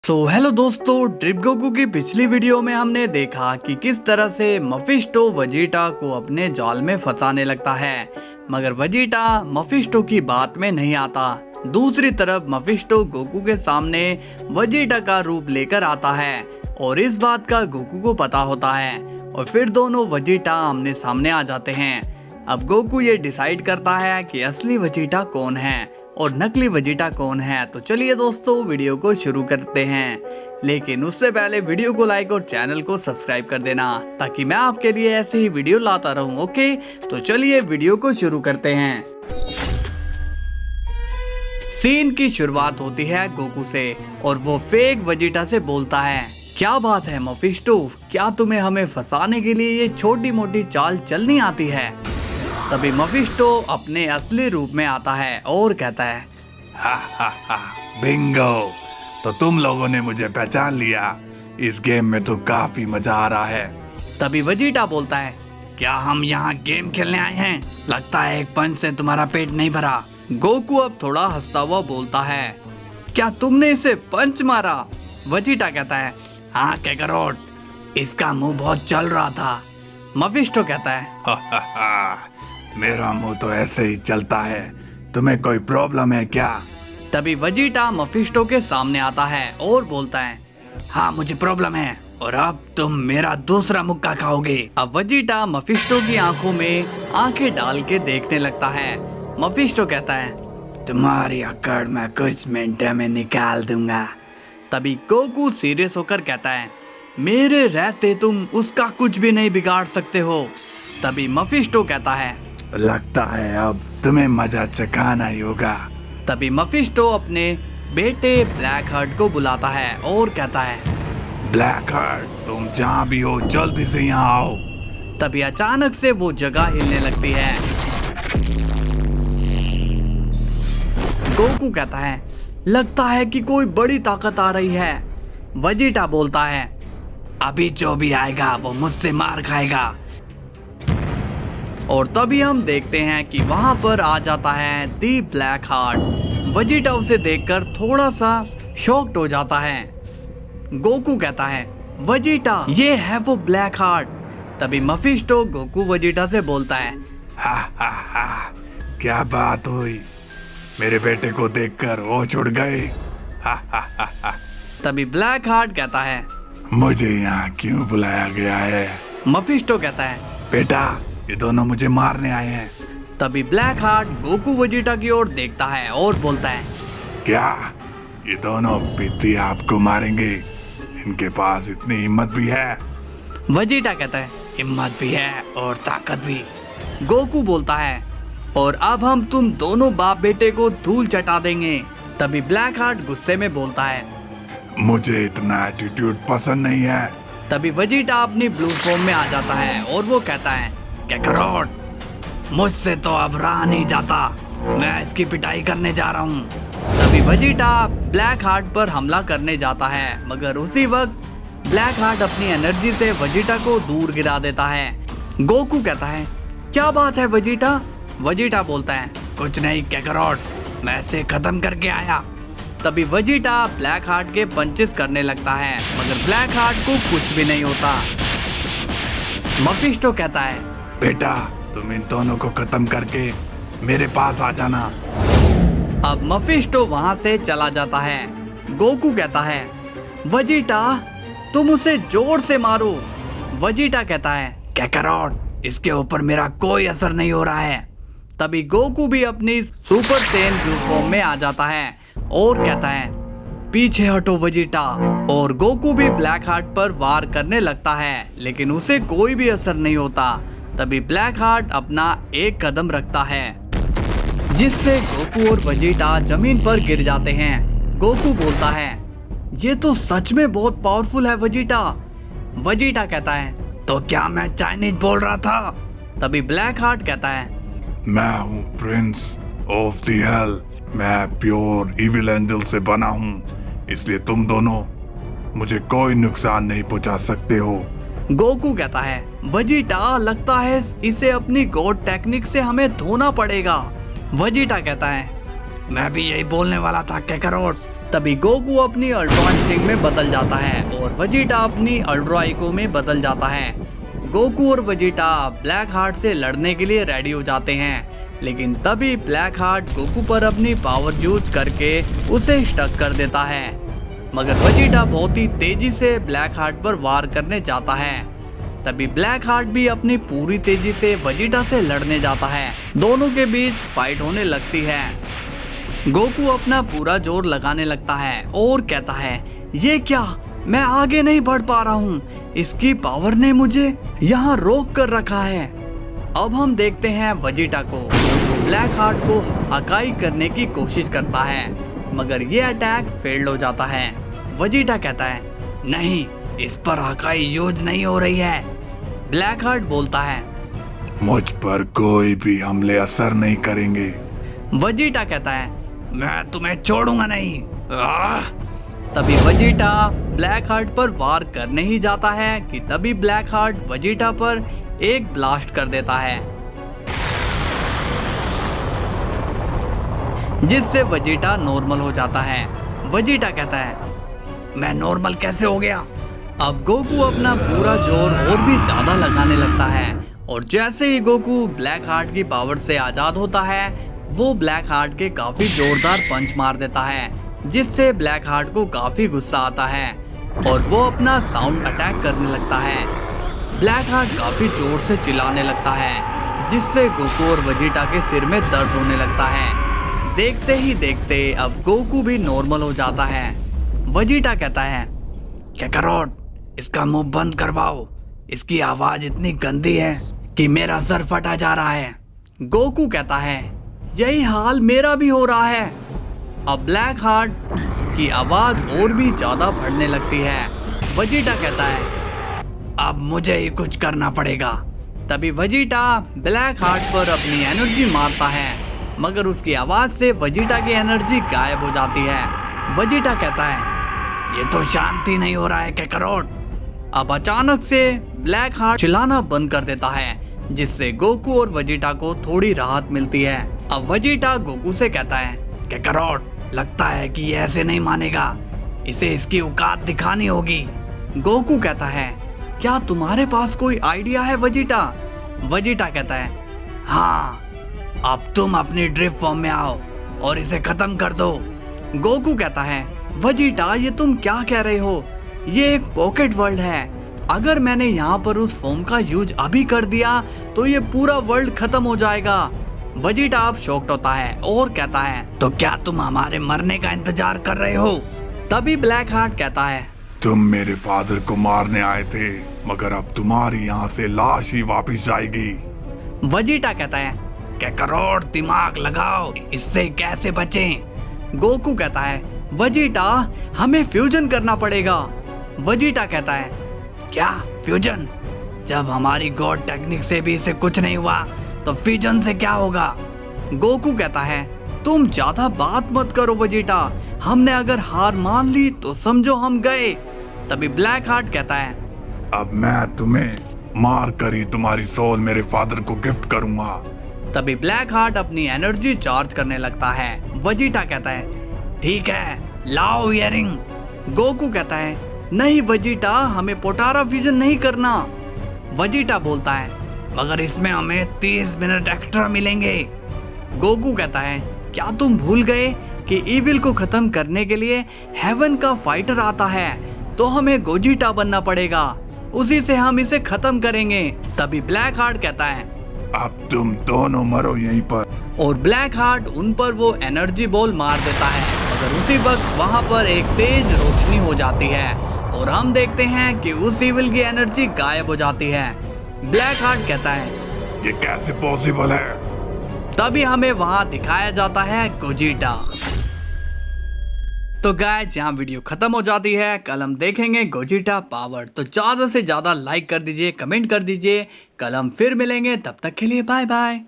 Hello दोस्तों, drip Goku की पिछली वीडियो में हमने देखा कि किस तरह से मफिस्टो वजीटा को अपने जाल में फंसाने लगता है, मगर वजीटा मफिस्टो की बात में नहीं आता। दूसरी तरफ मफिस्टो गोकू के सामने वजीटा का रूप लेकर आता है और इस बात का गोकू को पता होता है और फिर दोनों वजीटा आमने सामने आ जाते हैं। अब गोकू ये डिसाइड करता है कि असली वजीटा कौन है और नकली वजीटा कौन है। तो चलिए दोस्तों, वीडियो को शुरू करते हैं, लेकिन उससे पहले वीडियो को लाइक और चैनल को सब्सक्राइब कर देना ताकि मैं आपके लिए ऐसे ही वीडियो लाता रहूं। ओके, तो चलिए वीडियो को शुरू करते हैं। सीन की शुरुआत होती है गोकू से और वो फेक वजीटा से बोलता है, क्या बात है मफिस्टो, क्या तुम्हें हमें फंसाने के लिए ये छोटी मोटी चाल चलनी आती है। तभी मफिस्टो अपने असली रूप में आता है और कहता है, हा, बिंगो, तो तुम लोगों ने मुझे पहचान लिया। इस गेम में तो काफी मजा आ रहा है। तभी वजीटा बोलता है, क्या हम यहाँ गेम खेलने आए हैं? लगता है एक पंच से तुम्हारा पेट नहीं भरा। गोकू अब थोड़ा हंसता हुआ बोलता है, क्या तुमने इसे पंच मारा? वजीटा कहता है, हाँ कैकरोट, इसका मुंह बहुत चल रहा था। मफिस्टो कहता है, मेरा मुंह तो ऐसे ही चलता है, तुम्हें कोई प्रॉब्लम है क्या? तभी वजीटा मफिस्टो के सामने आता है और बोलता है, हाँ मुझे प्रॉब्लम है और अब तुम मेरा दूसरा मुक्का खाओगे। अब वजीटा मफिस्टो की आंखों में आंखें डाल के देखने लगता है। मफिस्टो कहता है, तुम्हारी अकड़ मैं कुछ मिनटों में निकाल दूंगा। तभी गोकू सीरियस होकर कहता है, मेरे रहते तुम उसका कुछ भी नहीं बिगाड़ सकते हो। तभी मफिस्टो कहता है, लगता है अब तुम्हें मजा चखाना ही होगा। तभी मफिस्टो अपने बेटे ब्लैक हार्ट को बुलाता है और कहता है, ब्लैक हार्ट, तुम जहाँ भी हो जल्दी से यहाँ आओ। तभी अचानक से वो जगह हिलने लगती है। गोकू कहता है, लगता है कि कोई बड़ी ताकत आ रही है। वजीटा बोलता है, अभी जो भी आएगा वो मुझसे मार खाएगा। और तभी हम देखते हैं कि वहां पर आ जाता है दी ब्लैक हार्ट। वजीटा उसे देखकर थोड़ा सा शॉक्ड हो जाता है। गोकू कहता है, वजीटा, ये है वो ब्लैक हार्ट। तभी मफिस्टो गोकू वजीटा से बोलता है, हा, क्या बात हुई, मेरे बेटे को देखकर होश उड़ गए। हा। तभी ब्लैक हार्ट कहता है, मुझे यहाँ क्यों बुलाया गया है? मफिस्टो कहता है, बेटा, ये दोनों मुझे मारने आए हैं। तभी ब्लैक हार्ट गोकू वजीटा की ओर देखता है और बोलता है, क्या ये दोनों पित्ती आपको मारेंगे? इनके पास इतनी हिम्मत भी है? वजीटा कहता है, हिम्मत भी है और ताकत भी। गोकू बोलता है, और अब हम तुम दोनों बाप बेटे को धूल चटा देंगे। तभी ब्लैक हार्ट गुस्से में बोलता है, मुझे इतना एटीट्यूड पसंद नहीं है। तभी वजीटा अपनी ब्लू फॉर्म में आ जाता है और वो कहता है, कैकरोट, मुझसे तो अब रहा नहीं जाता, मैं इसकी पिटाई करने जा रहा हूँ। तभी वजीटा ब्लैक हार्ट पर हमला करने जाता है, मगर उसी वक्त ब्लैक हार्ट अपनी एनर्जी से वजीटा को दूर गिरा देता है। गोकू कहता है, क्या बात है वजीटा? वजीटा बोलता है, कुछ नहीं कैकरोट, मैं इसे खत्म करके आया। तभी वजीटा ब्लैक हार्ट के पंचेस करने लगता है, मगर ब्लैक हार्ट को कुछ भी नहीं होता। मफिस्टो कहता है, बेटा, तुम इन दोनों को खत्म करके मेरे पास आ जाना। अब मफिस्टो वहां से चला जाता है। गोकू कहता है, वजीटा, तुम उसे जोर से मारो। वजीटा कहता है, कैकरोट, इसके ऊपर मेरा कोई असर नहीं हो रहा है। तभी गोकू भी अपनी सुपर सेन ब्लू फॉर्म में आ जाता है और कहता है, पीछे हटो वजीटा। और गोकू भी ब्लैक हार्ट पर वार करने लगता है, लेकिन उसे कोई भी असर नहीं होता। तभी ब्लैक हार्ट अपना एक कदम रखता है, जिससे गोकू और वजीटा जमीन पर गिर जाते हैं। गोकू बोलता है, ये तो सच में बहुत पावरफुल है वजीटा। वजीटा कहता है, तो क्या मैं चाइनीज बोल रहा था? तभी ब्लैक हार्ट कहता है, मैं हूँ प्रिंस ऑफ द हेल, मैं प्योर इविल एंजल से बना हूँ, इसलिए तुम दोनों मुझे कोई नुकसान नहीं पहुँचा सकते हो। गोकू कहता है, वजीटा, लगता है इसे अपनी गॉड टेक्निक से हमें धोना पड़ेगा। वजीटा कहता है, मैं भी यही बोलने वाला था कैकरोट, तभी गोकू अपनी अल्ट्रा इंस्टिंक्ट में बदल जाता है और वेजिटा अपनी अल्ट्रा इको में बदल जाता है। गोकू और वेजिटा ब्लैक हार्ट से लड़ने के लिए रेडी हो जाते हैं, लेकिन तभी ब्लैक हार्ट गोकू पर अपनी पावर यूज करके उसे स्टक कर देता है। मगर वेजिटा बहुत ही तेजी से ब्लैक हार्ट पर वार करने जाता है। तभी ब्लैक हार्ट भी अपनी पूरी तेजी से वेजिटा से लड़ने जाता है। दोनों के बीच फाइट होने लगती है। गोकू अपना पूरा जोर लगाने लगता है और कहता है, ये क्या, मैं आगे नहीं बढ़ पा रहा हूँ, इसकी पावर ने मुझे यहाँ रोक कर रखा है। अब हम देखते हैं वेजिटा को, ब्लैक हार्ट को हकाई करने की कोशिश करता है, मगर ये अटैक फेल्ड हो जाता है। वेजिटा कहता है, नहीं, इस पर हकाई यूज नहीं हो रही है। ब्लैक हार्ट बोलता है, मुझ पर कोई भी हमले असर नहीं करेंगे। वेजिटा कहता है, मैं तुम्हें छोड़ूंगा नहीं। तभी वेजिटा ब्लैक हार्ट पर वार करने ही जाता है कि तभी ब्लैक हार्ट वेजिटा पर एक ब्लास्ट कर देता है, जिससे वेजिटा नॉर्मल हो जाता है। वेजिटा कहता है, मैं नॉर्मल कैसे हो गया? अब गोकू अपना पूरा जोर और भी ज्यादा लगाने लगता है और जैसे ही गोकू ब्लैक हार्ट की पावर से आजाद होता है, वो ब्लैक हार्ट के काफी जोरदार पंच मार देता है, जिससे ब्लैक हार्ट को काफी गुस्सा आता है और वो अपना साउंड अटैक करने लगता है। ब्लैक हार्ट काफी जोर से चिल्लाने लगता है, जिससे गोकू और वेजिटा के सिर में दर्द होने लगता है। देखते ही देखते अब गोकू भी नॉर्मल हो जाता है। वेजिटा कहता है, काकारोट, इसका मुंह बंद करवाओ, इसकी आवाज इतनी गंदी है कि मेरा सर फटा जा रहा है। गोकू कहता है, यही हाल मेरा भी हो रहा है। अब ब्लैक हार्ट की आवाज और भी ज्यादा बढ़ने लगती है। वेजिटा कहता है, अब मुझे ही कुछ करना पड़ेगा। तभी वेजिटा ब्लैक हार्ट पर अपनी एनर्जी मारता है, मगर उसकी आवाज से वेजिटा की एनर्जी गायब हो जाती है। वेजिटा कहता है, ये तो शांति नहीं हो रहा है काकारोट। अब अचानक से ब्लैक हार्ट चिल्लाना बंद कर देता है, जिससे गोकू और वेजिटा को थोड़ी राहत मिलती है। अब वेजिटा गोकू से कहता है, काकारोट, लगता है कि ये ऐसे नहीं मानेगा, इसे इसकी औकात दिखानी होगी। गोकू कहता है, क्या तुम्हारे पास कोई आइडिया है वेजिटा? वेजिटा कहता है, हाँ, अब तुम अपनी ड्रिफ्ट फॉर्म में आओ और इसे खत्म कर दो। गोकू कहता है, वेजिटा, ये तुम क्या कह रहे हो? ये एक पॉकेट वर्ल्ड है, अगर मैंने यहाँ पर उस फॉर्म का यूज अभी कर दिया तो ये पूरा वर्ल्ड खत्म हो जाएगा। वेजिटा अब शॉक्ड होता है और कहता है, तो क्या तुम हमारे मरने का इंतजार कर रहे हो? तभी ब्लैक हार्ट कहता है, तुम मेरे फादर को मारने आए थे, मगर अब तुम्हारी यहाँ से लाश ही वापस जाएगी। वेजिटा कहता है, काकारोट, दिमाग लगाओ, इससे कैसे बचें? गोकू कहता है, वेजिटा, हमें फ्यूजन करना पड़ेगा। वेजिटा कहता है, क्या फ्यूजन? जब हमारी गॉड टेक्निक से भी इसे कुछ नहीं हुआ तो फ्यूजन से क्या होगा? गोकू कहता है, तुम ज्यादा बात मत करो वेजिटा, हमने अगर हार मान ली तो समझो हम गए। तभी ब्लैक हार्ट कहता है, अब मैं तुम्हें मार कर ही तुम्हारी सोल मेरे फादर को गिफ्ट करूंगा। तभी ब्लैक हार्ट अपनी एनर्जी चार्ज करने लगता है। वेजिटा कहता है, ठीक है, लाओ इयरिंग। गोकू कहता है, नहीं वेजिटा, हमें पोटारा फ्यूजन नहीं करना। वेजिटा बोलता है, मगर इसमें हमें 30 मिनट एक्स्ट्रा मिलेंगे। गोकू कहता है, क्या तुम भूल गए कि इविल को खत्म करने के लिए हेवन का फाइटर आता है, तो हमें गोजिटा बनना पड़ेगा, उसी से हम इसे खत्म करेंगे। तभी ब्लैक हार्ट कहता है, अब तुम दोनों मरो यहीं पर। और ब्लैक हार्ट उन पर वो एनर्जी बॉल मार देता है, मगर उसी वक्त वहाँ पर एक तेज रोशनी हो जाती है और हम देखते हैं कि उस इविल की एनर्जी गायब हो जाती है। ब्लैक हार्ट कहता है, ये कैसे पॉसिबल है? तभी हमें वहां दिखाया जाता है गोजिटा। तो गाइस, यहाँ वीडियो खत्म हो जाती है। कल हम देखेंगे गोजिटा पावर। तो ज्यादा से ज्यादा लाइक कर दीजिए, कमेंट कर दीजिए। कल हम फिर मिलेंगे, तब तक के लिए बाय बाय।